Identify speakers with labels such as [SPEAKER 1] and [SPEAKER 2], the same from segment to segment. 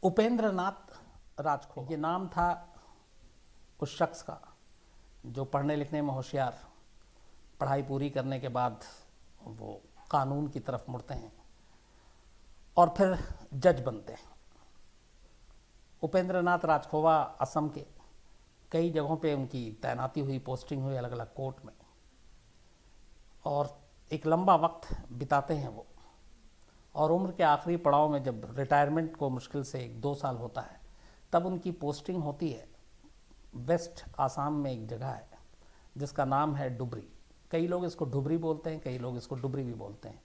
[SPEAKER 1] उपेंद्र नाथ राजखोवा, ये नाम था उस शख्स का जो पढ़ने लिखने में होशियार, पढ़ाई पूरी करने के बाद वो कानून की तरफ मुड़ते हैं और फिर जज बनते हैं। उपेंद्र नाथ राजखोवा असम के कई जगहों पे उनकी तैनाती हुई, पोस्टिंग हुई अलग अलग कोर्ट में, और एक लंबा वक्त बिताते हैं वो। और उम्र के आखिरी पड़ाव में जब रिटायरमेंट को मुश्किल से 1-2 साल होता है, तब उनकी पोस्टिंग होती है वेस्ट आसाम में एक जगह है जिसका नाम है डुबरी। कई लोग इसको डुबरी बोलते हैं, कई लोग इसको डुबरी भी बोलते हैं।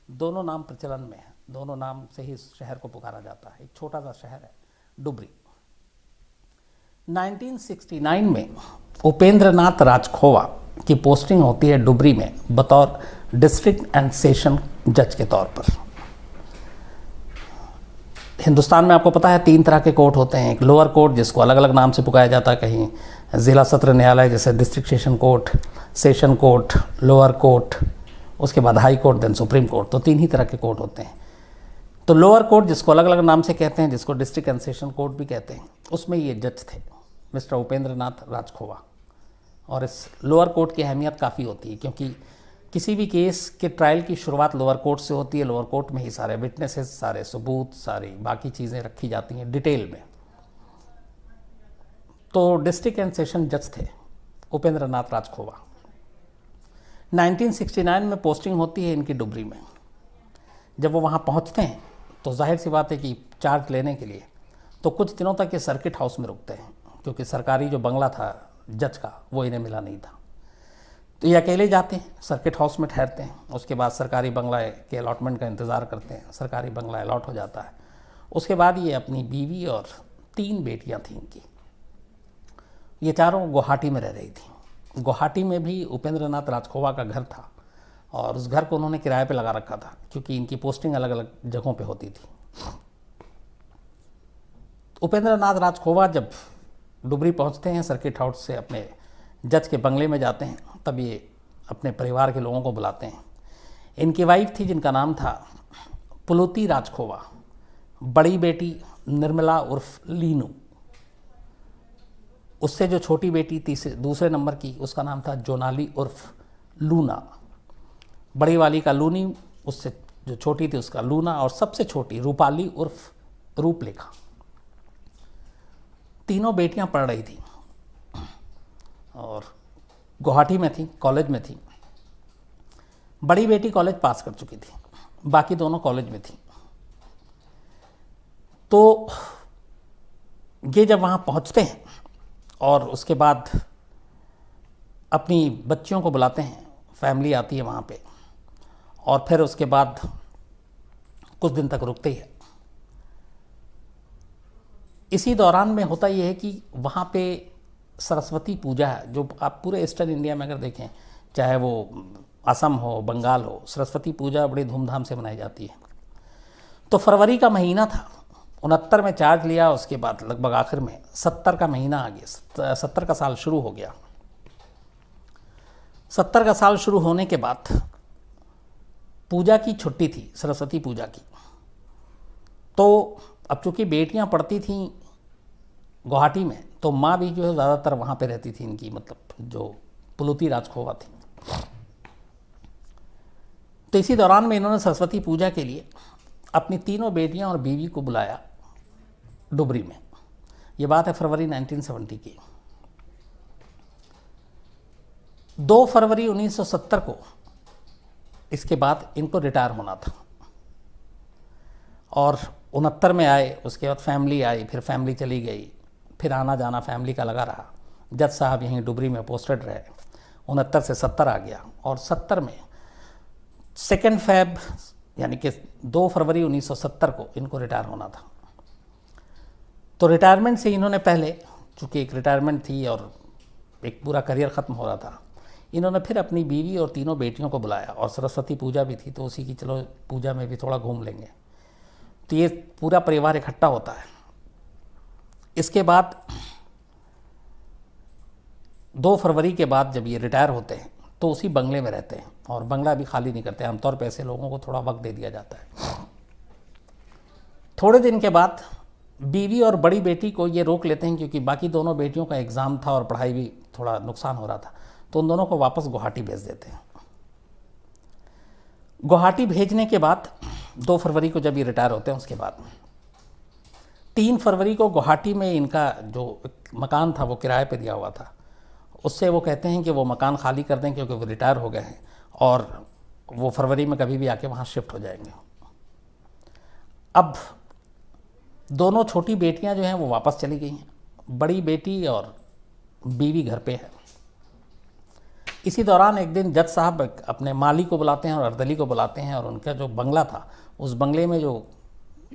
[SPEAKER 1] दोनों नाम प्रचलन में है, दोनों नाम से ही इस शहर को पुकारा जाता है। एक छोटा सा शहर है डुबरी। 1969 में उपेंद्र नाथ राजखोवा की पोस्टिंग होती है डुबरी में बतौर डिस्ट्रिक्ट एंड सेशन जज के तौर पर। हिंदुस्तान में आपको पता है 3 तरह के कोर्ट होते हैं। एक लोअर कोर्ट जिसको अलग अलग नाम से पुकारा जाता है, कहीं ज़िला सत्र न्यायालय जैसे district session court, session court, lower court, उसके बाद high court, then supreme court. तो 3 ही तरह के कोर्ट होते हैं। तो लोअर कोर्ट जिसको अलग अलग नाम से कहते हैं, जिसको डिस्ट्रिक्ट एंड सेशन कोर्ट भी कहते हैं, उसमें ये जज थे मिस्टर उपेंद्र नाथ राजखोवा। और इस लोअर कोर्ट की अहमियत काफ़ी होती है क्योंकि किसी भी केस के ट्रायल की शुरुआत लोअर कोर्ट से होती है। लोअर कोर्ट में ही सारे विटनेसेस, सारे सबूत, सारी बाकी चीज़ें रखी जाती हैं डिटेल में। तो डिस्ट्रिक्ट एंड सेशन जज थे उपेंद्र नाथ राजखोवा। 1969 में पोस्टिंग होती है इनकी डुबरी में। जब वो वहाँ पहुँचते हैं तो जाहिर सी बात है कि चार्ज लेने के लिए तो कुछ दिनों तक ये सर्किट हाउस में रुकते हैं क्योंकि सरकारी जो बंगला था जज का वो इन्हें मिला नहीं था। तो ये अकेले जाते हैं, सर्किट हाउस में ठहरते हैं। उसके बाद सरकारी बंगला के अलॉटमेंट का इंतज़ार करते हैं। सरकारी बंगला अलॉट हो जाता है। उसके बाद ये अपनी बीवी और 3 बेटियां थीं इनकी, ये चारों गुवाहाटी में रह रही थी। गुवाहाटी में भी उपेंद्र नाथ राजखोवा का घर था और उस घर को उन्होंने किराए पे लगा रखा था क्योंकि इनकी पोस्टिंग अलग अलग जगहों पे होती थी। उपेंद्र नाथ राजखोवा जब डुबरी पहुंचते हैं, सर्किट हाउस से अपने जज के बंगले में जाते हैं, तब ये अपने परिवार के लोगों को बुलाते हैं। इनकी वाइफ थी जिनका नाम था पुलुती राजखोवा, बड़ी बेटी निर्मला उर्फ लीनू, उससे जो छोटी बेटी दूसरे नंबर की, उसका नाम था जोनाली उर्फ लूना। बड़ी वाली का लूनी, उससे जो छोटी थी उसका लूना, और सबसे छोटी रूपाली उर्फ रूपलेखा। तीनों बेटियां पढ़ रही थी और गुवाहाटी में थी, कॉलेज में थी। बड़ी बेटी कॉलेज पास कर चुकी थी, बाकी दोनों कॉलेज में थी। तो ये जब वहाँ पहुँचते हैं और उसके बाद अपनी बच्चियों को बुलाते हैं, फैमिली आती है वहाँ पे, और फिर उसके बाद कुछ दिन तक रुकते हैं। इसी दौरान में होता यह है कि वहाँ पे सरस्वती पूजा है, जो आप पूरे ईस्टर्न इंडिया में अगर देखें, चाहे वो असम हो, बंगाल हो, सरस्वती पूजा बड़ी धूमधाम से मनाई जाती है। तो फरवरी का महीना था, 69 में चार्ज लिया, उसके बाद लगभग आखिर में 70 का महीना आ गया, 70 का साल शुरू हो गया। 70 का साल शुरू होने के बाद पूजा की छुट्टी थी, सरस्वती पूजा की। तो अब चूँकि बेटियां पढ़ती थीं गुवाहाटी में, तो माँ भी जो है ज़्यादातर वहाँ पे रहती थी इनकी, मतलब जो पुलुती राजखोवा थी। तो इसी दौरान में इन्होंने सरस्वती पूजा के लिए अपनी तीनों बेटियां और बीवी को बुलाया डुबरी में। ये बात है फरवरी 1970 की। 2 फरवरी 1970 को इसके बाद इनको रिटायर होना था और 69 में आए। उसके बाद फैमिली आई, फिर फैमिली चली गई, फिर आना जाना फैमिली का लगा रहा। जज साहब यहीं डुबरी में पोस्टेड रहे। 69 से 70 आ गया और 70 में 2 फेब यानी कि 2 फरवरी 1970 को इनको रिटायर होना था। तो रिटायरमेंट से इन्होंने पहले, चूँकि एक रिटायरमेंट थी और एक पूरा करियर ख़त्म हो रहा था, इन्होंने फिर अपनी बीवी और तीनों बेटियों को बुलाया। और सरस्वती पूजा भी थी तो उसी की चलो पूजा में भी थोड़ा घूम लेंगे। तो ये पूरा परिवार इकट्ठा होता है। इसके बाद 2 फरवरी के बाद जब ये रिटायर होते हैं तो उसी बंगले में रहते हैं और बंगला भी खाली नहीं करते। आमतौर पर ऐसे लोगों को थोड़ा वक्त दे दिया जाता है। थोड़े दिन के बाद बीवी और बड़ी बेटी को ये रोक लेते हैं क्योंकि बाकी दोनों बेटियों का एग्ज़ाम था और पढ़ाई भी थोड़ा नुकसान हो रहा था, तो उन दोनों को वापस गुवाहाटी भेज देते हैं। गुवाहाटी भेजने के बाद 2 फरवरी को जब ये रिटायर होते हैं, उसके बाद 3 फरवरी को गुवाहाटी में इनका जो मकान था वो किराए पे दिया हुआ था, उससे वो कहते हैं कि वो मकान खाली कर दें क्योंकि वो रिटायर हो गए हैं और वो फरवरी में कभी भी आके वहाँ शिफ्ट हो जाएंगे। अब दोनों छोटी बेटियां जो हैं वो वापस चली गई हैं, बड़ी बेटी और बीवी घर पे है। इसी दौरान एक दिन जज साहब अपने माली को बुलाते हैं और अर्दली को बुलाते हैं और उनका जो बंगला था, उस बंगले में जो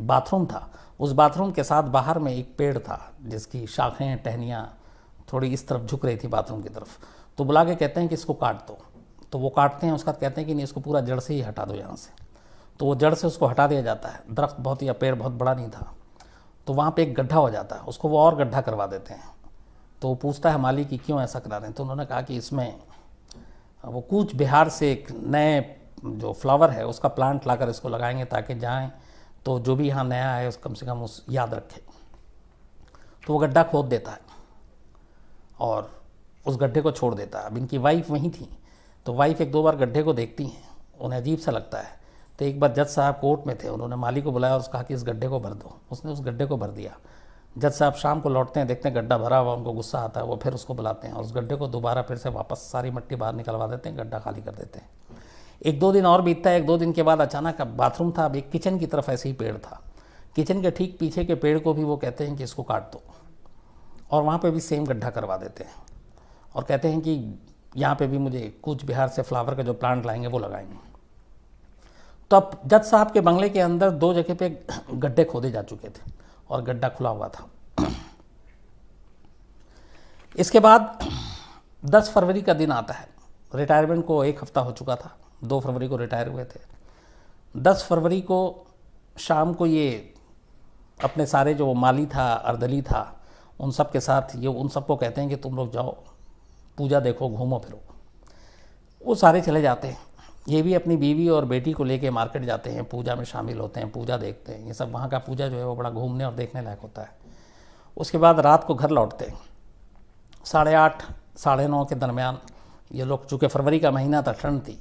[SPEAKER 1] बाथरूम था, उस बाथरूम के साथ बाहर में एक पेड़ था जिसकी शाखें टहनियाँ थोड़ी इस तरफ झुक रही थी बाथरूम की तरफ, तो बुला के कहते हैं कि इसको काट दो। तो वो काटते हैं, उसका कहते हैं कि नहीं, इसको पूरा जड़ से ही हटा दो यहाँ से। तो वो जड़ से उसको हटा दिया जाता है। दरख्त बहुत या पेड़ बहुत बड़ा नहीं था, तो वहाँ पे एक गड्ढा हो जाता है, उसको वो और गड्ढा करवा देते हैं। तो वो पूछता है माली कि क्यों ऐसा करा रहे हैं, तो उन्होंने कहा कि इसमें वो कूच बिहार से एक नए जो फ्लावर है उसका प्लांट लाकर इसको लगाएंगे ताकि जाएं तो जो भी यहाँ नया है उस कम से कम उस याद रखे। तो वो गड्ढा खोद देता है और उस गड्ढे को छोड़ देता है। अब इनकी वाइफ वहीं थी, तो वाइफ 1-2 बार गड्ढे को देखती हैं, उन्हें अजीब सा लगता है। तो एक बार जज साहब कोर्ट में थे, उन्होंने माली को बुलाया और उसने कहा कि इस गड्ढे को भर दो। उसने उस गड्ढे को भर दिया। जज साहब शाम को लौटते हैं, देखते हैं गड्ढा भरा हुआ, उनको गुस्सा आता है, वो फिर उसको बुलाते हैं और उस गड्ढे को दोबारा फिर से वापस सारी मिट्टी बाहर निकलवा देते हैं, गड्ढा खाली कर देते हैं। 1-2 दिन और बीतता है। 1-2 दिन के बाद अचानक अब बाथरूम था, अब एक किचन की तरफ ऐसे ही पेड़ था, किचन के ठीक पीछे के पेड़ को भी वो कहते हैं कि इसको काट दो और वहाँ पर भी सेम गड्ढा करवा देते हैं और कहते हैं कि यहाँ पे भी मुझे कूच बिहार से फ्लावर का जो प्लांट लाएंगे वो लगाएंगे। तो अब जज साहब के बंगले के अंदर 2 जगह पे गड्ढे खोदे जा चुके थे और गड्ढा खुला हुआ था। इसके बाद 10 फरवरी का दिन आता है। रिटायरमेंट को 1 हफ्ता हो चुका था, 2 फरवरी को रिटायर हुए थे। 10 फरवरी को शाम को ये अपने सारे जो माली था, अर्दली था, उन सब के साथ ये उन सबको कहते हैं कि तुम लोग जाओ पूजा देखो, घूमो फिरो। वो सारे चले जाते हैं। ये भी अपनी बीवी और बेटी को लेके मार्केट जाते हैं, पूजा में शामिल होते हैं, पूजा देखते हैं। ये सब वहाँ का पूजा जो है वो बड़ा घूमने और देखने लायक होता है। उसके बाद रात को घर लौटते हैं 8:30 9:30 के दरमियान। ये लोग, चूँकि फरवरी का महीना था, ठंड थी,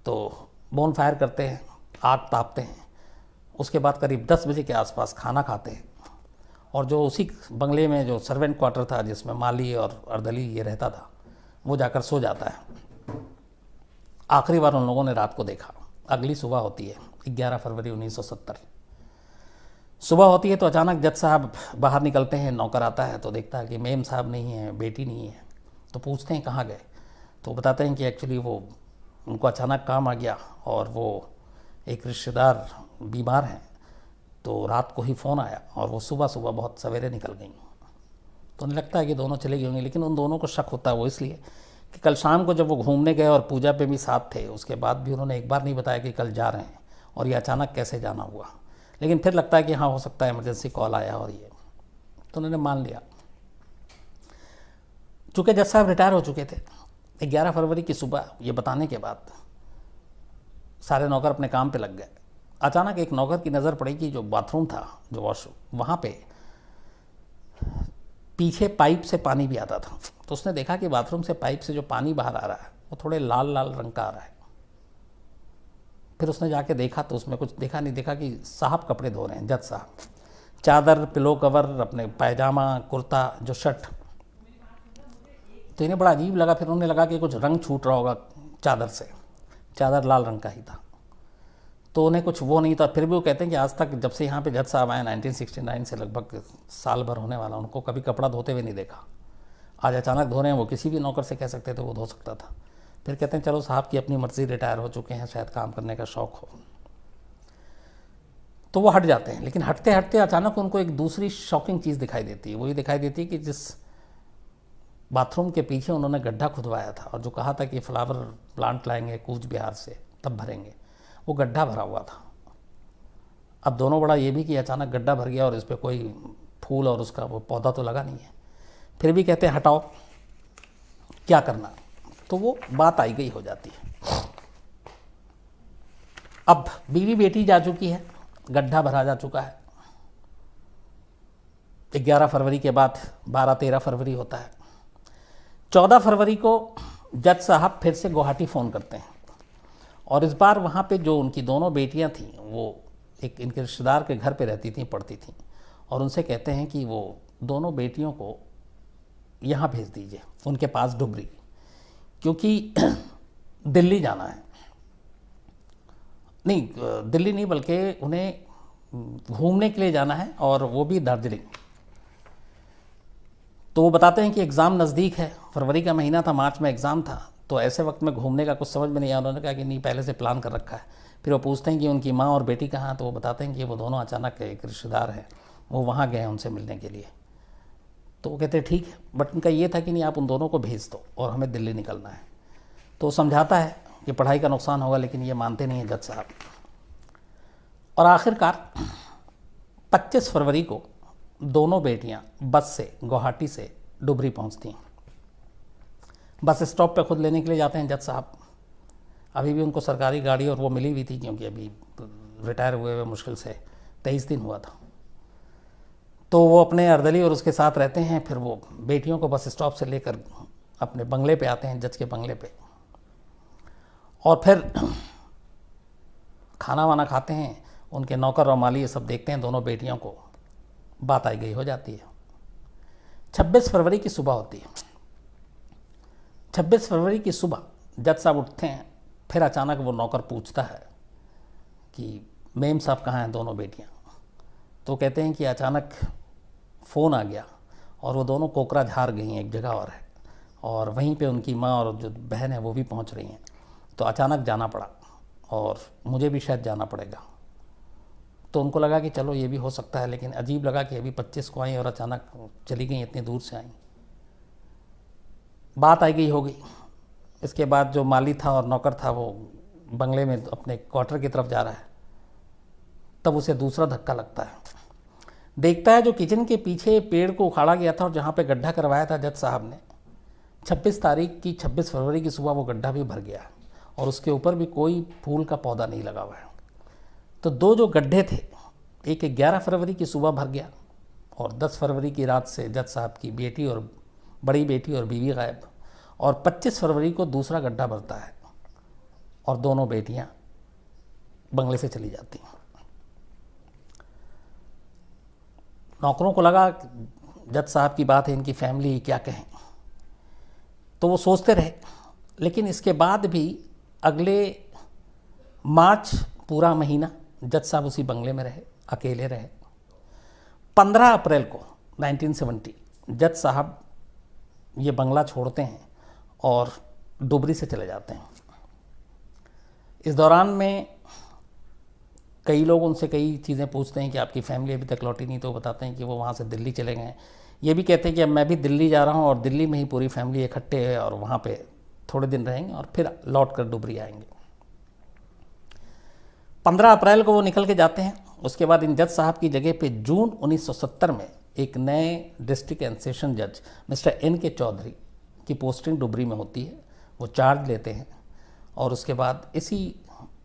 [SPEAKER 1] तो बोन फायर करते हैं, आग तापते हैं। उसके बाद करीब 10 बजे के आसपास खाना खाते हैं और जो उसी बंगले में जो सर्वेंट क्वार्टर था जिसमें माली और अर्दली ये रहता था, वो जाकर सो जाता है। आखिरी बार उन लोगों ने रात को देखा। अगली सुबह होती है 11 फरवरी 1970। सुबह होती है तो अचानक जज साहब बाहर निकलते हैं, नौकर आता है तो देखता है कि मेम साहब नहीं है, बेटी नहीं है। तो पूछते हैं कहाँ गए, तो बताते हैं कि एक्चुअली वो उनको अचानक काम आ गया और वो एक रिश्तेदार बीमार हैं, तो रात को ही फ़ोन आया और वो सुबह सुबह बहुत सवेरे निकल गई। तो उन्हें लगता है कि दोनों चले गए होंगे, लेकिन उन दोनों को शक होता है वो इसलिए कि कल शाम को जब वो घूमने गए और पूजा पे भी साथ थे, उसके बाद भी उन्होंने एक बार नहीं बताया कि कल जा रहे हैं और ये अचानक कैसे जाना हुआ। लेकिन फिर लगता है कि हाँ, हो सकता है इमरजेंसी कॉल आया और ये, तो उन्होंने मान लिया। चूँकि जज साहब रिटायर हो चुके थे, 11 फरवरी की सुबह ये बताने के बाद सारे नौकर अपने काम पे लग गए। अचानक एक नौकर की नज़र पड़ी कि जो बाथरूम था, जो वॉशरूम, वहाँ पे पीछे पाइप से पानी भी आता था। तो उसने देखा कि बाथरूम से पाइप से जो पानी बाहर आ रहा है वो थोड़े लाल लाल रंग का आ रहा है। फिर उसने जाके देखा तो उसमें कुछ देखा नहीं, देखा कि साहब कपड़े धो रहे हैं, जज साहब, चादर, पिलो कवर, अपने पायजामा, कुर्ता, जो शर्ट। तो इन्हें बड़ा अजीब लगा। फिर उन्हें लगा कि कुछ रंग छूट रहा होगा चादर से, चादर लाल रंग का ही था, तो उन्हें कुछ वो नहीं था। फिर भी वो कहते हैं कि आज तक जब से यहाँ पे जज साहब आए 1969 से लगभग साल भर होने वाला, उनको कभी कपड़ा धोते हुए नहीं देखा। आज अचानक धो रहे हैं, वो किसी भी नौकर से कह सकते थे वो धो सकता था। फिर कहते हैं चलो साहब की अपनी मर्जी, रिटायर हो चुके हैं, शायद काम करने का शौक़ हो, तो वो हट जाते हैं। लेकिन हटते हटते अचानक उनको एक दूसरी शॉकिंग चीज़ दिखाई देती है। वो ये दिखाई देती है कि जिस बाथरूम के पीछे उन्होंने गड्ढा खुदवाया था और जो कहा था कि फ्लावर प्लांट लाएंगे कूच बिहार से तब भरेंगे, वो गड्ढा भरा हुआ था। अब दोनों बड़ा ये भी कि अचानक गड्ढा भर गया और इस पर कोई फूल और उसका वो पौधा तो लगा नहीं है। फिर भी कहते हैं हटाओ, क्या करना। तो वो बात आई गई हो जाती है। अब बीवी बेटी जा चुकी है, गड्ढा भरा जा चुका है, 11 फरवरी के बाद 12-13 फरवरी होता है। 14 फरवरी को जज साहब फिर से गुवाहाटी फ़ोन करते हैं और इस बार वहाँ पे जो उनकी दोनों बेटियाँ थीं वो एक इनके रिश्तेदार के घर पे रहती थीं, पढ़ती थीं, और उनसे कहते हैं कि वो दोनों बेटियों को यहाँ भेज दीजिए उनके पास डुबरी, क्योंकि दिल्ली जाना है। नहीं, दिल्ली नहीं बल्कि उन्हें घूमने के लिए जाना है, और वो भी दार्जिलिंग। तो वो बताते हैं कि एग्ज़ाम नज़दीक है, फरवरी का महीना था, मार्च में एग्ज़ाम था, तो ऐसे वक्त में घूमने का कुछ समझ में नहीं आया। उन्होंने कहा कि नहीं, पहले से प्लान कर रखा है। फिर वो पूछते हैं कि उनकी माँ और बेटी कहाँ हैं, तो वो बताते हैं कि वो दोनों अचानक एक रिश्तेदार हैं, वो वहाँ गए हैं उनसे मिलने के लिए। तो वो कहते हैं ठीक है, बट उनका ये था कि नहीं, आप उन दोनों को भेज दो और हमें दिल्ली निकलना है। तो समझाता है कि पढ़ाई का नुकसान होगा, लेकिन ये मानते नहीं हैं जज साहब। और आखिरकार 25 फरवरी को दोनों बेटियां बस से गुवाहाटी से डुबरी पहुंचती हैं। बस स्टॉप पे खुद लेने के लिए जाते हैं जज साहब। अभी भी उनको सरकारी गाड़ी और वो मिली हुई थी, क्योंकि अभी रिटायर हुए मुश्किल से 23 दिन हुआ था। तो वो अपने अर्दली और उसके साथ रहते हैं। फिर वो बेटियों को बस स्टॉप से लेकर अपने बंगले पे आते हैं, जज के बंगले पे, और फिर खाना वाना खाते हैं। उनके नौकर और माली ये सब देखते हैं दोनों बेटियों को। बात आई गई हो जाती है। 26 फरवरी की सुबह होती है। 26 फरवरी की सुबह जज साहब उठते हैं। फिर अचानक वो नौकर पूछता है कि मेम साहब कहाँ हैं दोनों बेटियाँ। तो कहते हैं कि अचानक फ़ोन आ गया और वो दोनों कोकराझार गई हैं, एक जगह और वहीं पे उनकी माँ और जो बहन है वो भी पहुंच रही हैं। तो अचानक जाना पड़ा और मुझे भी शायद जाना पड़ेगा। तो उनको लगा कि चलो ये भी हो सकता है, लेकिन अजीब लगा कि अभी 25 को आई और अचानक चली गई, इतनी दूर से आई। बात आई गई हो गई। इसके बाद जो माली था और नौकर था वो बंगले में अपने क्वार्टर की तरफ जा रहा है, तब उसे दूसरा धक्का लगता है। देखता है जो किचन के पीछे पेड़ को उखाड़ा गया था और जहाँ पे गड्ढा करवाया था जज साहब ने, 26 फरवरी की सुबह वो गड्ढा भी भर गया और उसके ऊपर भी कोई फूल का पौधा नहीं लगा हुआ है। तो दो जो गड्ढे थे, एक 11 फरवरी की सुबह भर गया और 10 फरवरी की रात से जज साहब की बेटी और बड़ी बेटी और बीवी गायब, और 25 फरवरी को दूसरा गड्ढा भरता है और दोनों बेटियां बंगले से चली जाती हैं। नौकरों को लगा जज साहब की बात है, इनकी फैमिली क्या कहें, तो वो सोचते रहे। लेकिन इसके बाद भी अगले मार्च पूरा महीना जज साहब उसी बंगले में रहे, अकेले रहे। 15 अप्रैल को 1970 जज साहब ये बंगला छोड़ते हैं और डुबरी से चले जाते हैं। इस दौरान में कई लोग उनसे कई चीज़ें पूछते हैं कि आपकी फैमिली अभी तक लौटी नहीं, तो वो बताते हैं कि वो वहाँ से दिल्ली चले गए हैं। ये भी कहते हैं कि अब मैं भी दिल्ली जा रहा हूँ और दिल्ली में ही पूरी फैमिली इकट्ठे है और वहाँ पे थोड़े दिन रहेंगे और फिर लौट कर डुबरी आएंगे। 15 अप्रैल को वो निकल के जाते हैं। उसके बाद इन जज साहब की जगह पे जून 1970 में एक नए डिस्ट्रिक्ट एंड सेशन जज मिस्टर N.K. चौधरी की पोस्टिंग डुबरी में होती है। वो चार्ज लेते हैं और उसके बाद इसी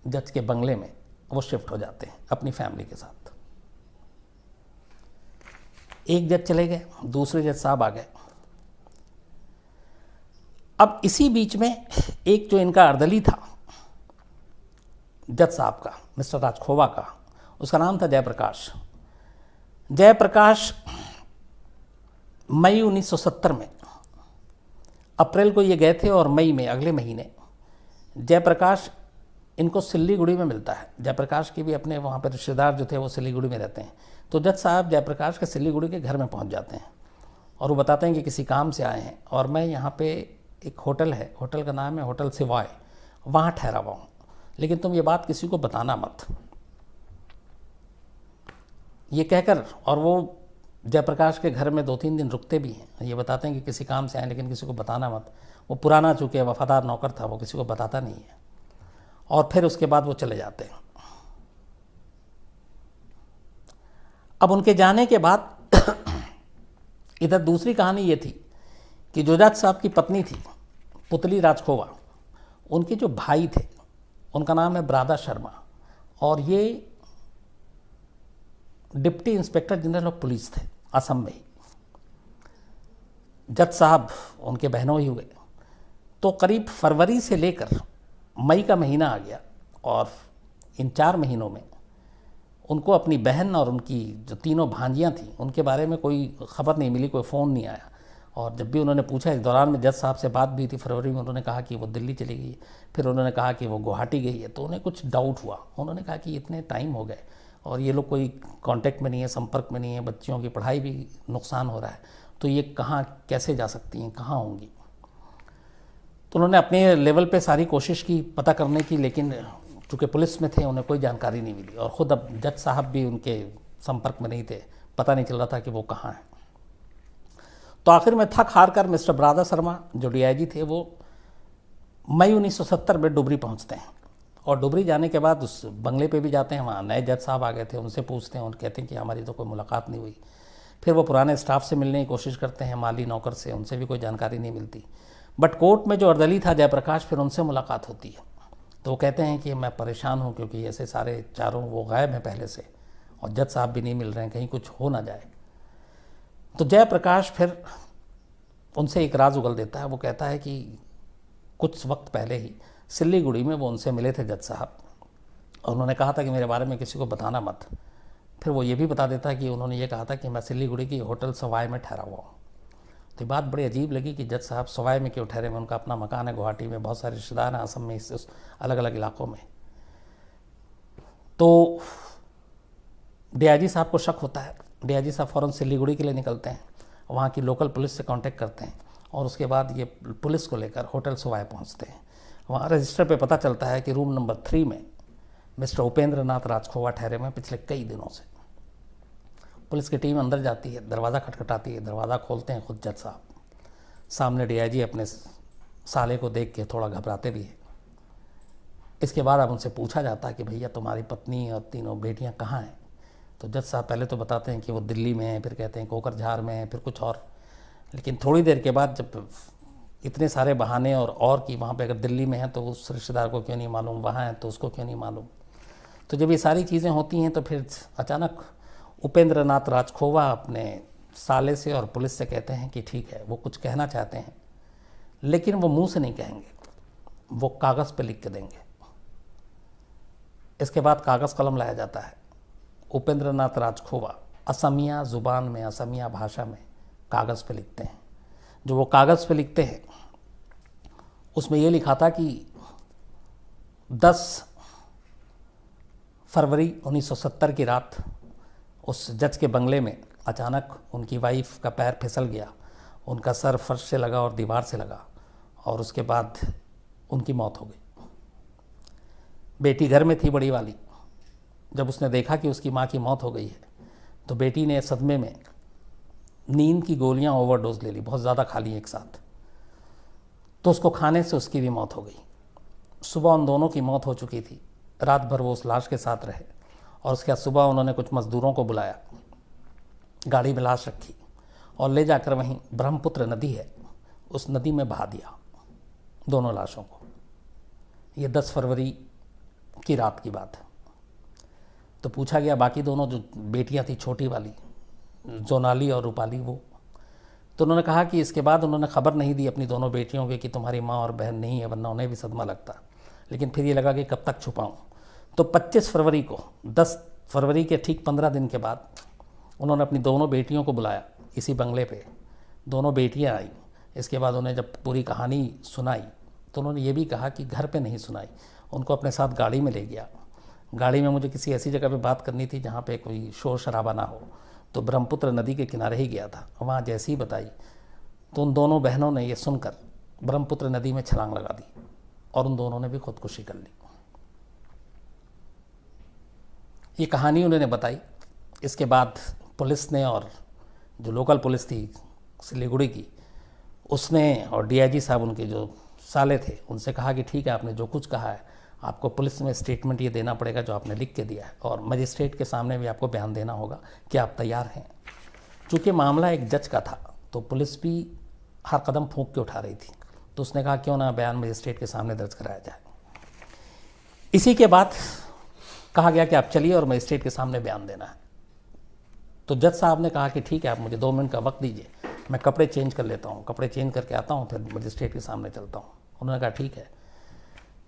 [SPEAKER 1] जज के बंगले में वो शिफ्ट हो जाते हैं अपनी फैमिली के साथ। एक जज चले गए, दूसरे जज साहब आ गए। अब इसी बीच में एक जो इनका अर्दली था जज साहब का, मिस्टर राजखोवा का, उसका नाम था जयप्रकाश। जयप्रकाश मई 1970 में, अप्रैल को ये गए थे और मई में अगले महीने जयप्रकाश इनको सिल्लीगुड़ी में मिलता है। जयप्रकाश के भी अपने वहाँ पर रिश्तेदार जो थे वो सिल्लीगुड़ी में रहते हैं। तो जज साहब जयप्रकाश के सिल्लीगुड़ी के घर में पहुँच जाते हैं और वो बताते हैं कि किसी काम से आए हैं और मैं यहाँ पे एक होटल है, होटल का नाम है होटल सिवाय, वहाँ ठहरा हुआ हूँ, लेकिन तुम ये बात किसी को बताना मत। ये कहकर और वो जयप्रकाश के घर में 2-3 दिन रुकते भी हैं। ये बताते हैं कि किसी काम से आए लेकिन किसी को बताना मत। वो पुराना चूँकि वफादार नौकर था, वो किसी को बताता नहीं है। और फिर उसके बाद वो चले जाते हैं। अब उनके जाने के बाद इधर दूसरी कहानी ये थी कि जो जज साहब की पत्नी थी पुतली राजखोवा, उनके जो भाई थे उनका नाम है ब्रादा शर्मा और ये deputy inspector general of police थे असम में ही। जज साहब उनके बहनों ही हुए। तो करीब फरवरी से लेकर मई का महीना आ गया और इन 4 महीनों में उनको अपनी बहन और उनकी जो तीनों भांजियां थीं उनके बारे में कोई खबर नहीं मिली, कोई फ़ोन नहीं आया। और जब भी उन्होंने पूछा, इस दौरान में जज साहब से बात भी थी फरवरी में, उन्होंने कहा कि वो दिल्ली चली गई, फिर उन्होंने कहा कि वो गुवाहाटी गई है। तो उन्हें कुछ डाउट हुआ। उन्होंने कहा कि इतने टाइम हो गए और ये लोग कोई कांटेक्ट में नहीं है, संपर्क में नहीं है, बच्चियों की पढ़ाई भी नुकसान हो रहा है, तो ये कहाँ कैसे जा सकती हैं, कहाँ होंगी। तो उन्होंने अपने लेवल पे सारी कोशिश की पता करने की, लेकिन चूँकि पुलिस में थे उन्हें कोई जानकारी नहीं मिली और ख़ुद अब जज साहब भी उनके संपर्क में नहीं थे, पता नहीं चल रहा था कि वो कहाँ हैं। तो आखिर में थक हार कर मिस्टर बरादा शर्मा जो डीआईजी थे वो मई 1970 में डुबरी पहुंचते हैं और डुबरी जाने के बाद उस बंगले पे भी जाते हैं। वहाँ नए जज साहब आ गए थे, उनसे पूछते हैं, उन कहते हैं कि हमारी तो कोई मुलाकात नहीं हुई। फिर वो पुराने स्टाफ से मिलने की कोशिश करते हैं, माली नौकर से, उनसे भी कोई जानकारी नहीं मिलती। बट कोर्ट में जो अर्दली था जयप्रकाश, फिर उनसे मुलाकात होती है। तो वो कहते हैं कि मैं परेशान हूँ क्योंकि ऐसे सारे चारों वो गायब हैं पहले से और जज साहब भी नहीं मिल रहे हैं, कहीं कुछ हो ना जाए। तो जयप्रकाश फिर उनसे एक राज उगल देता है। वो कहता है कि कुछ वक्त पहले ही सिल्लीगुड़ी में वो उनसे मिले थे जज साहब और उन्होंने कहा था कि मेरे बारे में किसी को बताना मत। फिर वो ये भी बता देता है कि उन्होंने ये कहा था कि मैं सिल्लीगुड़ी की होटल सवाई में ठहरा हुआ हूँ। तो बात बड़ी अजीब लगी कि जज साहब सवाई में क्यों ठहरे हुए, उनका अपना मकान है गुवाहाटी में, बहुत सारे रिश्तेदार हैं असम में, इस अलग अलग इलाकों में। तो डीआईजी साहब को शक होता है। डीआईजी साहब फ़ौरन सिल्लीगुड़ी के लिए निकलते हैं, वहाँ की लोकल पुलिस से कांटेक्ट करते हैं और उसके बाद ये पुलिस को लेकर होटल सवाई पहुँचते हैं। वहाँ रजिस्टर पे पता चलता है कि रूम नंबर 3 में मिस्टर उपेंद्र नाथ राजखोवा ठहरे हुए पिछले कई दिनों से। पुलिस की टीम अंदर जाती है, दरवाज़ा खटखटाती है, दरवाज़ा खोलते हैं खुद जज साहब। सामने डीआईजी अपने साले को देख के थोड़ा घबराते भी हैं। इसके बाद अब उनसे पूछा जाता है कि भैया तुम्हारी पत्नी और तीनों बेटियां कहाँ हैं। तो जज साहब पहले तो बताते हैं कि वो दिल्ली में हैं, फिर कहते हैं कोकरझार में हैं, फिर कुछ और। लेकिन थोड़ी देर के बाद जब इतने सारे बहाने और कि वहाँ पे अगर दिल्ली में हैं तो उस रिश्तेदार को क्यों नहीं मालूम, वहाँ हैं तो उसको क्यों नहीं मालूम। तो जब ये सारी चीज़ें होती हैं तो फिर अचानक उपेंद्र नाथ राजखोवा अपने साले से और पुलिस से कहते हैं कि ठीक है, वो कुछ कहना चाहते हैं लेकिन वो मुंह से नहीं कहेंगे, वो कागज़ पे लिख के देंगे। इसके बाद कागज़ कलम लाया जाता है। उपेंद्र नाथ राजखोवा असमिया ज़ुबान में, असमिया भाषा में कागज़ पे लिखते हैं। जो वो कागज़ पे लिखते हैं उसमें ये लिखा था कि 10 फरवरी 1970 की रात उस जज के बंगले में अचानक उनकी वाइफ का पैर फिसल गया, उनका सर फर्श से लगा और दीवार से लगा और उसके बाद उनकी मौत हो गई। बेटी घर में थी बड़ी वाली। जब उसने देखा कि उसकी माँ की मौत हो गई है तो बेटी ने सदमे में नींद की गोलियां ओवरडोज ले ली, बहुत ज़्यादा खा ली एक साथ। तो उसको खाने से उसकी भी मौत हो गई। सुबह उन दोनों की मौत हो चुकी थी। रात भर वो उस लाश के साथ रहे और उसके बाद सुबह उन्होंने कुछ मज़दूरों को बुलाया, गाड़ी में लाश रखी और ले जाकर वहीं ब्रह्मपुत्र नदी है, उस नदी में बहा दिया दोनों लाशों को। ये 10 फरवरी की रात की बात है। तो पूछा गया बाकी दोनों जो बेटियां थी, छोटी वाली जोनाली और रूपाली, वो तो उन्होंने कहा कि इसके बाद उन्होंने खबर नहीं दी अपनी दोनों बेटियों के कि तुम्हारी माँ और बहन नहीं है, वरना उन्हें भी सदमा लगता। लेकिन फिर ये लगा कि कब तक छुपाऊं। तो 25 फरवरी को, 10 फरवरी के ठीक 15 दिन के बाद उन्होंने अपनी दोनों बेटियों को बुलाया इसी बंगले पे। दोनों बेटियां आई। इसके बाद उन्हें जब पूरी कहानी सुनाई तो उन्होंने ये भी कहा कि घर पे नहीं सुनाई, उनको अपने साथ गाड़ी में ले गया। गाड़ी में मुझे किसी ऐसी जगह पे बात करनी थी जहाँ पे कोई शोर शराबा ना हो, तो ब्रह्मपुत्र नदी के किनारे ही गया था। वहाँ जैसी ही बताई तो उन दोनों बहनों ने ये सुनकर ब्रह्मपुत्र नदी में छलांग लगा दी और उन दोनों ने भी खुदकुशी कर ली। ये कहानी उन्होंने बताई। इसके बाद पुलिस ने, और जो लोकल पुलिस थी सिलीगुड़ी की, उसने और डीआईजी साहब उनके जो साले थे उनसे कहा कि ठीक है, आपने जो कुछ कहा है आपको पुलिस में स्टेटमेंट ये देना पड़ेगा जो आपने लिख के दिया है, और मजिस्ट्रेट के सामने भी आपको बयान देना होगा कि आप तैयार हैं। चूँकि मामला एक जज का था तो पुलिस भी हर कदम फूंक के उठा रही थी, तो उसने कहा क्यों ना बयान मजिस्ट्रेट के सामने दर्ज कराया जाए। इसी के बाद कहा गया कि आप चलिए और मजिस्ट्रेट के सामने बयान देना है। तो जज साहब ने कहा कि ठीक है, आप मुझे 2 मिनट का वक्त दीजिए, मैं कपड़े चेंज कर लेता हूँ, कपड़े चेंज करके आता हूँ, फिर मजिस्ट्रेट के सामने चलता हूँ। उन्होंने कहा ठीक है।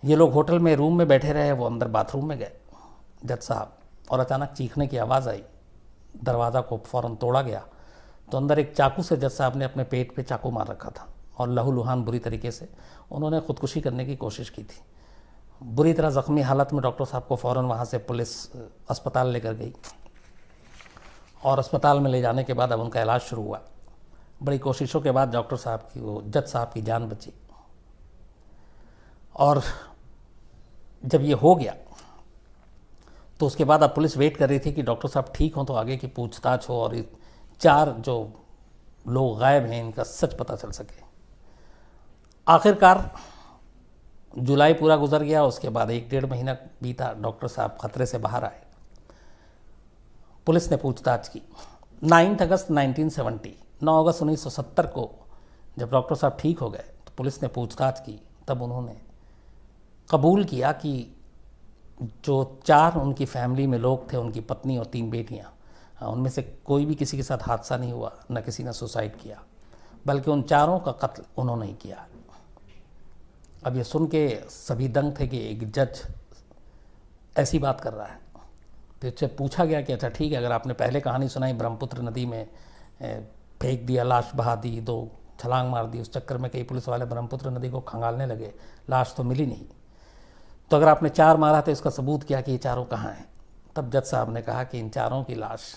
[SPEAKER 1] ये लोग होटल में रूम में बैठे रहे, वो अंदर बाथरूम में गए जज साहब, और अचानक चीखने की आवाज़ आई, दरवाज़ा को फ़ौरन तोड़ा गया, तो अंदर एक चाकू से जज साहब ने अपने पेट पे चाकू मार रखा था और लहूलुहान बुरी तरीके से उन्होंने ख़ुदकुशी करने की कोशिश की थी। बुरी तरह ज़ख्मी हालत में डॉक्टर साहब को फ़ौरन वहाँ से पुलिस अस्पताल लेकर गई और अस्पताल में ले जाने के बाद अब उनका इलाज शुरू हुआ। बड़ी कोशिशों के बाद डॉक्टर साहब की, वो जज साहब की जान बची। और जब ये हो गया तो उसके बाद अब पुलिस वेट कर रही थी कि डॉक्टर साहब ठीक हों तो आगे की पूछताछ हो और 4 जो लोग गायब हैं इनका सच पता चल सके। आखिरकार जुलाई पूरा गुजर गया, उसके बाद 1-1.5 महीना बीता, डॉक्टर साहब खतरे से बाहर आए। पुलिस ने पूछताछ की। 9 अगस्त 1970, 9 अगस्त 1970 को जब डॉक्टर साहब ठीक हो गए तो पुलिस ने पूछताछ की। तब उन्होंने कबूल किया कि जो 4 उनकी फैमिली में लोग थे, उनकी पत्नी और 3 बेटियां, उनमें से कोई भी किसी के साथ हादसा नहीं हुआ, न किसी ने सुसाइड किया, बल्कि उन 4 का कत्ल उन्होंने ही किया। अब ये सुन के सभी दंग थे कि एक जज ऐसी बात कर रहा है। तो इससे पूछा गया कि अच्छा ठीक है, अगर आपने पहले कहानी सुनाई ब्रह्मपुत्र नदी में फेंक दिया, लाश बहा दी, 2 छलांग मार दी, उस चक्कर में कई पुलिस वाले ब्रह्मपुत्र नदी को खंगालने लगे, लाश तो मिली नहीं, तो अगर आपने 4 मारा तो इसका सबूत क्या कि ये 4 कहाँ हैं? तब जज साहब ने कहा कि इन 4 की लाश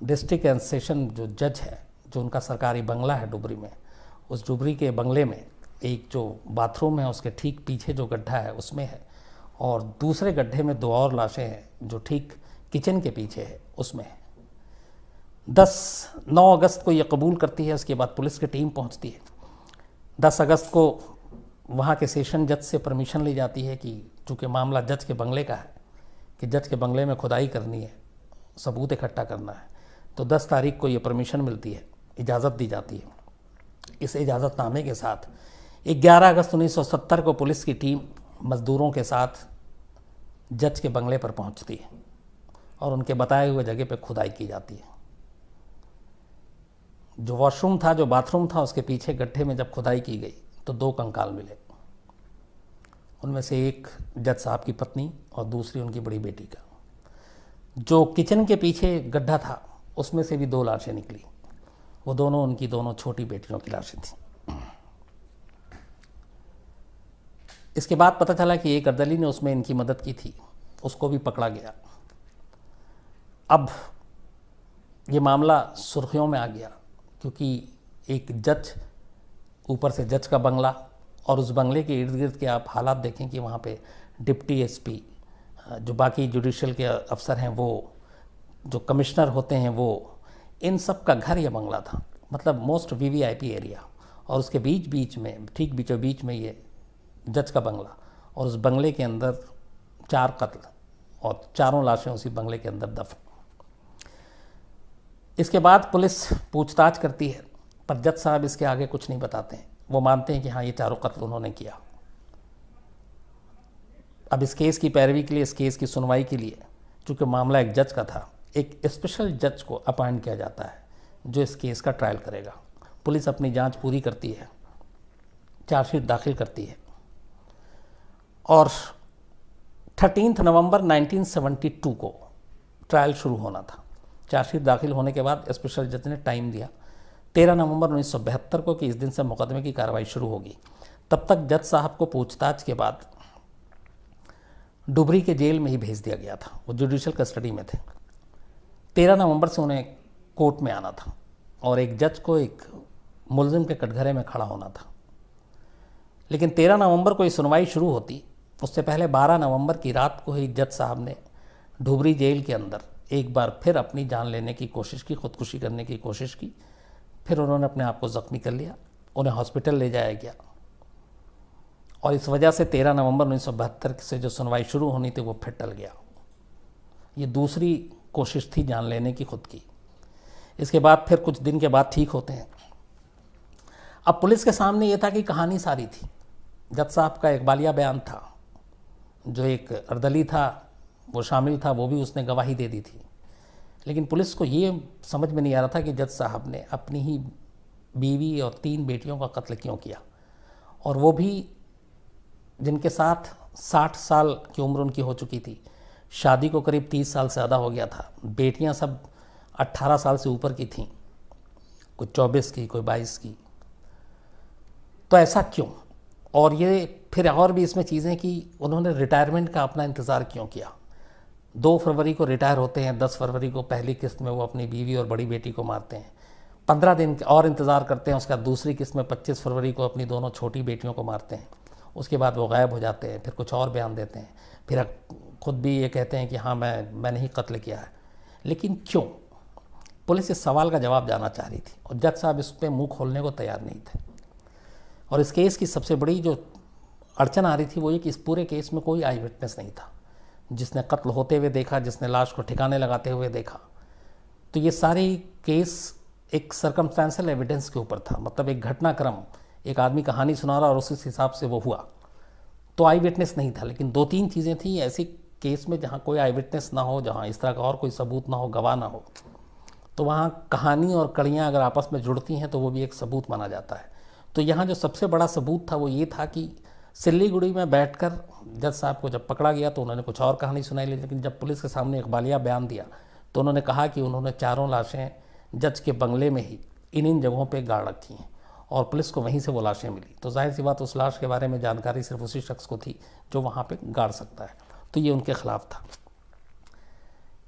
[SPEAKER 1] डिस्ट्रिक्ट एंड सेशन जो जज है, जो उनका सरकारी बंगला है डुबरी में, उस डुबरी के बंगले में एक जो बाथरूम है उसके ठीक पीछे जो गड्ढा है उसमें है, और दूसरे गड्ढे में 2 और लाशें हैं जो ठीक किचन के पीछे है उसमें है। 9 अगस्त को ये कबूल करती है। उसके बाद पुलिस की टीम पहुंचती है। 10 अगस्त को वहाँ के सेशन जज से परमिशन ली जाती है कि चूँकि मामला जज के बंगले का है, कि जज के बंगले में खुदाई करनी है, सबूत इकट्ठा करना है, तो 10 तारीख को ये परमिशन मिलती है, इजाज़त दी जाती है। इस इजाज़तनामे के साथ 11 अगस्त 1970 को पुलिस की टीम मज़दूरों के साथ जज के बंगले पर पहुंचती है और उनके बताए हुए जगह पर खुदाई की जाती है। जो वॉशरूम था, जो बाथरूम था, उसके पीछे गड्ढे में जब खुदाई की गई तो 2 कंकाल मिले। उनमें से एक जज साहब की पत्नी और दूसरी उनकी बड़ी बेटी का। जो किचन के पीछे गड्ढा था उसमें से भी 2 लाशें निकली। वो दोनों उनकी दोनों छोटी बेटियों की लाशें थीं। इसके बाद पता चला कि एक अर्दली ने उसमें इनकी मदद की थी, उसको भी पकड़ा गया। अब ये मामला सुर्खियों में आ गया क्योंकि एक जज, ऊपर से जज का बंगला, और उस बंगले के इर्द गिर्द के आप हालात देखें कि वहाँ पे डिप्टी एसपी, जो बाकी जुडिशल के अफसर हैं वो, जो कमिश्नर होते हैं वो, इन सब का घर या बंगला था, मतलब मोस्ट वीवीआईपी एरिया। और उसके बीच बीच में, ठीक बीचों बीच में ये जज का बंगला, और उस बंगले के अंदर 4 कत्ल और 4 लाशें उसी बंगले के अंदर दफन। इसके बाद पुलिस पूछताछ करती है, पर जज साहब इसके आगे कुछ नहीं बताते हैं। वो मानते हैं कि हाँ, ये 4 कत्ल उन्होंने किया। अब इस केस की पैरवी के लिए, इस केस की सुनवाई के लिए, चूँकि मामला एक जज का था, एक स्पेशल जज को अपॉइंट किया जाता है जो इस केस का ट्रायल करेगा। पुलिस अपनी जांच पूरी करती है, चार्जशीट दाखिल करती है, और 13 नवंबर 1972 को ट्रायल शुरू होना था। चार्जशीट दाखिल होने के बाद स्पेशल जज ने टाइम दिया 13 नवंबर 1972 को कि इस दिन से मुकदमे की कार्रवाई शुरू होगी। तब तक जज साहब को पूछताछ के बाद डुबरी के जेल में ही भेज दिया गया था। वो जुडिशल कस्टडी में थे। 13 नवंबर से उन्हें कोर्ट में आना था और एक जज को एक मुलजिम के कटघरे में खड़ा होना था। लेकिन 13 नवंबर को ये सुनवाई शुरू होती, उससे पहले 12 नवंबर की रात को ही जज साहब ने डुबरी जेल के अंदर एक बार फिर अपनी जान लेने की कोशिश की, खुदकुशी करने की कोशिश की। फिर उन्होंने अपने आप को ज़ख्मी कर लिया, उन्हें हॉस्पिटल ले जाया गया, और इस वजह से 13 नवंबर 1972 से जो सुनवाई शुरू होनी थी वो फिर टल गया। ये दूसरी कोशिश थी जान लेने की खुद की। इसके बाद फिर कुछ दिन के बाद ठीक होते हैं। अब पुलिस के सामने ये था कि कहानी सारी थी। जज साहब का इकबालिया बयान था, जो एक अर्दली था वो शामिल था, वो भी उसने गवाही दे दी थी। लेकिन पुलिस को ये समझ में नहीं आ रहा था कि जज साहब ने अपनी ही बीवी और 3 बेटियों का कत्ल क्यों किया, और वो भी जिनके साथ 60 साल की उम्र उनकी हो चुकी थी, शादी को करीब 30 साल से ज़्यादा हो गया था, बेटियां सब 18 साल से ऊपर की थीं, कोई 24 की, कोई 22 की। तो ऐसा क्यों? और ये फिर और भी इसमें चीज़ें कि उन्होंने रिटायरमेंट का अपना इंतज़ार क्यों किया। 2 फरवरी को रिटायर होते हैं, 10 फरवरी को पहली किस्त में वो अपनी बीवी और बड़ी बेटी को मारते हैं, 15 दिन और इंतज़ार करते हैं, उसका दूसरी किस्त में 25 फरवरी को अपनी दोनों छोटी बेटियों को मारते हैं। उसके बाद वो गायब हो जाते हैं, फिर कुछ और बयान देते हैं, फिर खुद भी ये कहते हैं कि हाँ मैंने ही कत्ल किया है। लेकिन क्यों? पुलिस इस सवाल का जवाब जानना चाह रही थी और जज साहब इस पर मुँह खोलने को तैयार नहीं थे। और इस केस की सबसे बड़ी जो अड़चन आ रही थी वो ये कि इस पूरे केस में कोई आई विटनेस नहीं था जिसने कत्ल होते हुए देखा, जिसने लाश को ठिकाने लगाते हुए देखा। तो ये सारी केस एक सर्कमस्टेंशियल एविडेंस के ऊपर था, मतलब एक घटनाक्रम, एक आदमी कहानी सुना रहा और उस हिसाब से वो हुआ, तो आई विटनेस नहीं था। लेकिन 2-3 चीज़ें थी ऐसी केस में जहाँ कोई आई विटनेस ना हो, जहाँ इस तरह का और कोई सबूत ना हो, गवाह ना हो, तो वहाँ कहानी और कड़ियाँ अगर आपस में जुड़ती हैं तो वो भी एक सबूत माना जाता है। तो यहाँ जो सबसे बड़ा सबूत था वो ये था कि सिल्लीगुड़ी में बैठकर जज साहब को जब पकड़ा गया तो उन्होंने कुछ और कहानी सुनाई, लेकिन जब पुलिस के सामने इकबालिया बयान दिया तो उन्होंने कहा कि उन्होंने 4 लाशें जज के बंगले में ही इन जगहों पे गाड़ रखी हैं और पुलिस को वहीं से वो लाशें मिली। तो जाहिर सी बात उस लाश के बारे में जानकारी सिर्फ उसी शख्स को थी जो वहाँ पे गाड़ सकता है, तो ये उनके खिलाफ था।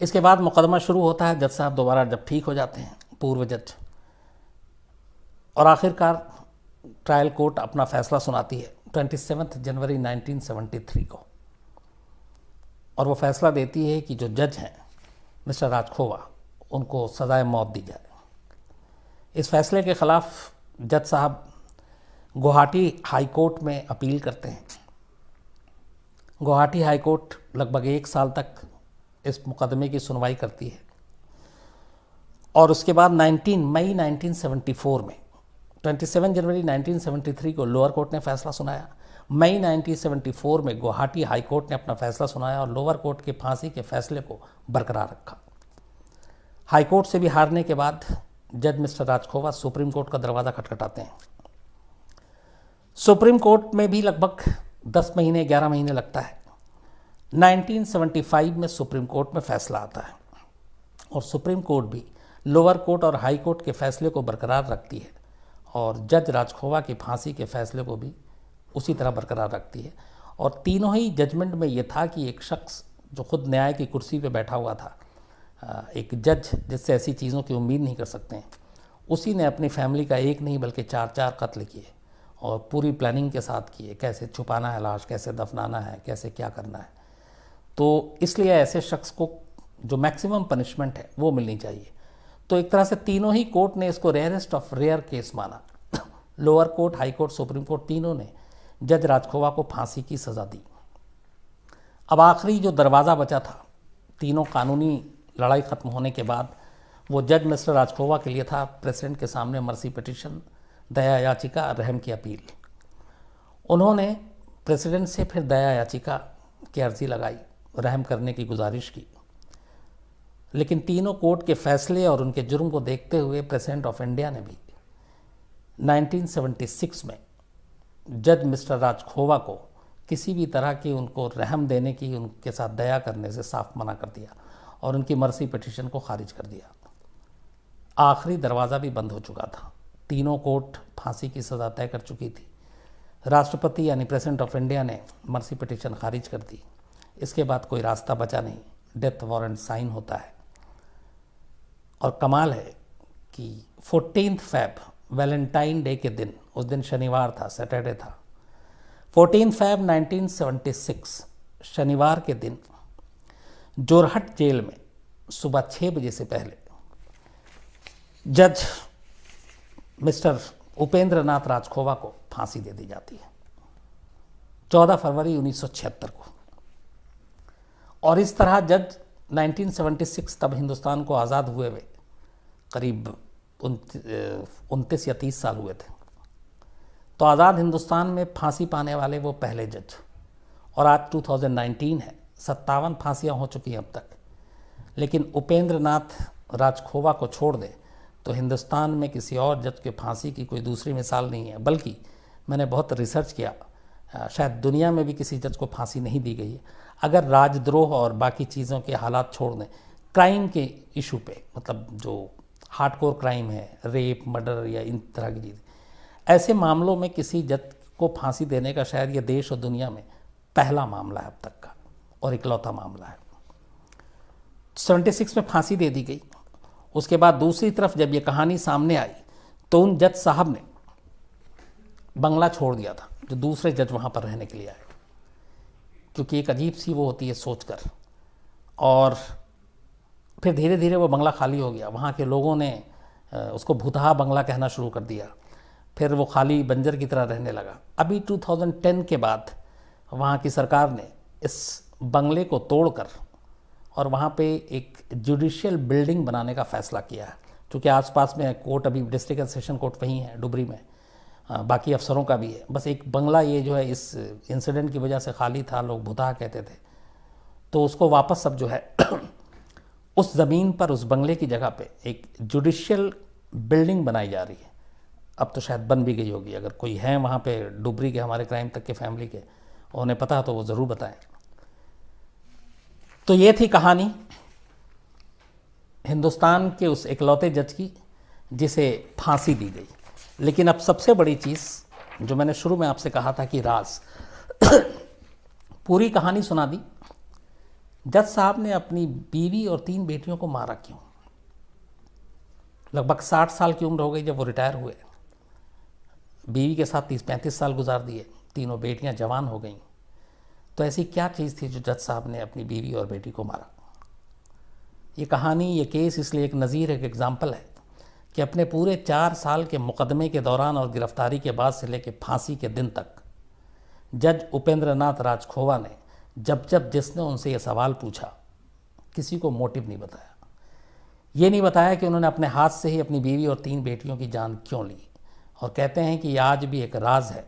[SPEAKER 1] इसके बाद मुकदमा शुरू होता है, जज साहब दोबारा जब ठीक हो जाते हैं, पूर्व जज, और आखिरकार ट्रायल कोर्ट अपना फैसला सुनाती है 27 जनवरी 1973 को, और वो फैसला देती है कि जो जज हैं मिस्टर राजखोवा, उनको सजाए मौत दी जाए। इस फैसले के ख़िलाफ़ जज साहब गुवाहाटी हाई कोर्ट में अपील करते हैं। गुवाहाटी हाई कोर्ट लगभग 1 साल तक इस मुकदमे की सुनवाई करती है और उसके बाद मई 1974 में 27 जनवरी 1973 को लोअर कोर्ट ने फैसला सुनाया। मई 1974 में गुवाहाटी हाई कोर्ट ने अपना फैसला सुनाया और लोअर कोर्ट के फांसी के फैसले को बरकरार रखा। हाई कोर्ट से भी हारने के बाद जज मिस्टर राजखोवा सुप्रीम कोर्ट का दरवाज़ा खटखटाते हैं। सुप्रीम कोर्ट में भी लगभग 10 महीने 11 महीने लगता है। 1975 में सुप्रीम कोर्ट में फैसला आता है और सुप्रीम कोर्ट भी लोअर कोर्ट और हाई कोर्ट के फैसले को बरकरार रखती है और जज राजखोवा की फांसी के फैसले को भी उसी तरह बरकरार रखती है। और तीनों ही जजमेंट में ये था कि एक शख्स जो खुद न्याय की कुर्सी पे बैठा हुआ था, एक जज जिससे ऐसी चीज़ों की उम्मीद नहीं कर सकते हैं, उसी ने अपनी फैमिली का एक नहीं बल्कि 4 कत्ल किए और पूरी प्लानिंग के साथ किए, कैसे छुपाना है लाश, कैसे दफनाना है, कैसे क्या करना है। तो इसलिए ऐसे शख्स को जो मैक्सिमम पनिशमेंट है वो मिलनी चाहिए। तो एक तरह से तीनों ही कोर्ट ने इसको रेयरेस्ट ऑफ रेयर केस माना। Lower court, high court, supreme court, तीनों ने जज राजखोवा को फांसी की सज़ा दी। अब आखिरी जो दरवाज़ा बचा था, तीनों कानूनी लड़ाई ख़त्म होने के बाद, वो जज मिस्टर राजखोवा के लिए था प्रेसिडेंट के सामने मर्सी पिटीशन, दया याचिका, रहम की अपील। उन्होंने प्रेसिडेंट से फिर दया याचिका की अर्जी लगाई, रहम करने की गुजारिश की, लेकिन तीनों कोर्ट के फैसले और उनके जुर्म को देखते हुए प्रेसिडेंट ऑफ इंडिया ने भी 1976 में जज मिस्टर राजखोवा को किसी भी तरह की उनको रहम देने की, उनके साथ दया करने से साफ मना कर दिया और उनकी मर्सी पिटीशन को खारिज कर दिया। आखिरी दरवाज़ा भी बंद हो चुका था, तीनों कोर्ट फांसी की सज़ा तय कर चुकी थी। राष्ट्रपति यानी प्रेसिडेंट ऑफ इंडिया ने मर्सी पिटीशन खारिज कर दी। इसके बाद कोई रास्ता बचा नहीं, डेथ वारंट साइन होता है। और कमाल है कि 14 फैब वैलेंटाइन डे के दिन, उस दिन शनिवार था, सैटरडे था, 14 फैब 1976 शनिवार के दिन जोरहट जेल में सुबह 6 बजे से पहले जज मिस्टर उपेंद्र नाथ राजखोवा को फांसी दे दी जाती है 14 फरवरी 1976 को। और इस तरह जज 1976, तब हिंदुस्तान को आज़ाद हुए हुए करीब 29 या 30 साल हुए थे, तो आज़ाद हिंदुस्तान में फांसी पाने वाले वो पहले जज। और आज 2019 है, 57 फांसियाँ हो चुकी हैं अब तक। लेकिन उपेंद्र नाथ राजखोवा को छोड़ दे तो हिंदुस्तान में किसी और जज के फांसी की कोई दूसरी मिसाल नहीं है। बल्कि मैंने बहुत रिसर्च किया, शायद दुनिया में भी किसी जज को फांसी नहीं दी गई है। अगर राजद्रोह और बाकी चीज़ों के हालात छोड़ दें, क्राइम के इशू पे, मतलब जो हार्डकोर क्राइम है, रेप, मर्डर या इन तरह की चीज़, ऐसे मामलों में किसी जज को फांसी देने का शायद ये देश और दुनिया में पहला मामला है अब तक का, और इकलौता मामला है। 76 में फांसी दे दी गई। उसके बाद दूसरी तरफ जब ये कहानी सामने आई तो उन जज साहब ने बंगला छोड़ दिया था, जो दूसरे जज वहाँ पर रहने के लिए आए, क्योंकि एक अजीब सी वो होती है सोचकर। और फिर धीरे धीरे वो बंगला खाली हो गया। वहाँ के लोगों ने उसको भूतहा बंगला कहना शुरू कर दिया। फिर वो खाली बंजर की तरह रहने लगा। अभी 2010 के बाद वहाँ की सरकार ने इस बंगले को तोड़कर और वहाँ पे एक जुडिशियल बिल्डिंग बनाने का फ़ैसला किया है, क्योंकि आसपास में कोर्ट, अभी डिस्ट्रिक्ट एंड सेशन कोर्ट वहीं है डुबरी में, बाकी अफसरों का भी है। बस एक बंगला ये जो है इस इंसिडेंट की वजह से खाली था, लोग भुतहा कहते थे, तो उसको वापस अब जो है उस ज़मीन पर, उस बंगले की जगह पे एक जुडिशियल बिल्डिंग बनाई जा रही है। अब तो शायद बन भी गई होगी। अगर कोई है वहाँ पे डुबरी के, हमारे क्राइम तक के फैमिली के, उन्हें पता है तो वो ज़रूर बताएं। तो ये थी कहानी हिंदुस्तान के उस इकलौते जज की जिसे फांसी दी गई। लेकिन अब सबसे बड़ी चीज़ जो मैंने शुरू में आपसे कहा था कि राज पूरी कहानी सुना दी। जज साहब ने अपनी बीवी और 3 बेटियों को मारा क्यों? लगभग 60 साल की उम्र हो गई जब वो रिटायर हुए। बीवी के साथ 30-35 साल गुजार दिए, तीनों बेटियां जवान हो गईं। तो ऐसी क्या चीज़ थी जो जज साहब ने अपनी बीवी और बेटी को मारा? ये कहानी, ये केस इसलिए एक नज़ीर, एक एग्जाम्पल है कि अपने पूरे 4 साल के मुकदमे के दौरान और गिरफ्तारी के बाद से लेकर फांसी के दिन तक जज उपेंद्र नाथ राजखोवा ने जब जब जिसने उनसे ये सवाल पूछा, किसी को मोटिव नहीं बताया। ये नहीं बताया कि उन्होंने अपने हाथ से ही अपनी बीवी और 3 बेटियों की जान क्यों ली। और कहते हैं कि ये आज भी एक राज है,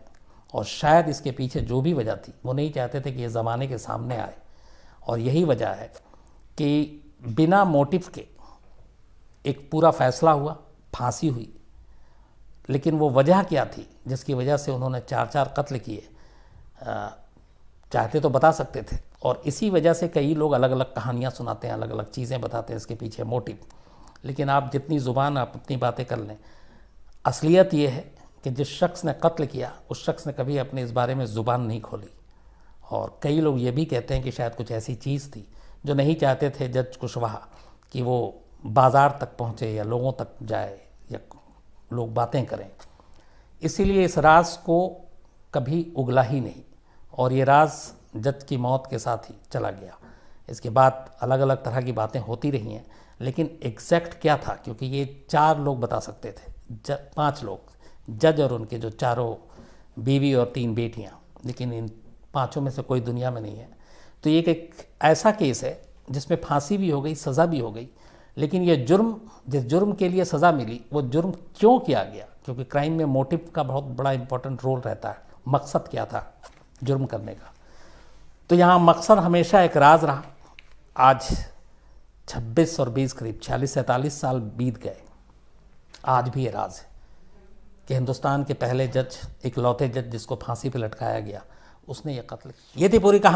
[SPEAKER 1] और शायद इसके पीछे जो भी वजह थी, वो नहीं चाहते थे कि ये ज़माने के सामने आए। और यही वजह है कि बिना मोटिव के एक पूरा फैसला हुआ, फांसी हुई। लेकिन वो वजह क्या थी जिसकी वजह से उन्होंने 4-4 कत्ल किए, चाहते तो बता सकते थे। और इसी वजह से कई लोग अलग अलग कहानियाँ सुनाते हैं, अलग अलग चीज़ें बताते हैं इसके पीछे मोटिव। लेकिन आप जितनी ज़ुबान आप अपनी बातें कर लें, असलियत ये है कि जिस शख्स ने कत्ल किया उस शख्स ने कभी अपने इस बारे में ज़ुबान नहीं खोली। और कई लोग ये भी कहते हैं कि शायद कुछ ऐसी चीज़ थी जो नहीं चाहते थे जज कुशवाहा कि वो बाज़ार तक पहुँचे या लोगों तक जाए या लोग बातें करें। इसीलिए इस राज को कभी उगला ही नहीं, और ये राज जज की मौत के साथ ही चला गया। इसके बाद अलग अलग तरह की बातें होती रही हैं, लेकिन एग्जैक्ट क्या था, क्योंकि ये 4 लोग बता सकते थे, 5 लोग, जज और उनके जो चारों बीवी और 3 बेटियां, लेकिन इन 5 में से कोई दुनिया में नहीं है। तो ये एक ऐसा केस है जिसमें फांसी भी हो गई, सज़ा भी हो गई। लेकिन ये जुर्म, जिस जुर्म के लिए सज़ा मिली, वो जुर्म क्यों किया गया? क्योंकि क्राइम में मोटिव का बहुत बड़ा इंपॉर्टेंट रोल रहता है। मकसद क्या था जुर्म करने का? तो यहाँ मकसद हमेशा एक राज रहा। आज 26 और 20 करीब 46-47 साल बीत गए, आज भी ये राज है कि हिंदुस्तान के पहले जज, इकलौते जज जिसको फांसी पे लटकाया गया, उसने ये कत्ल किया। ये थी पूरी कहानी।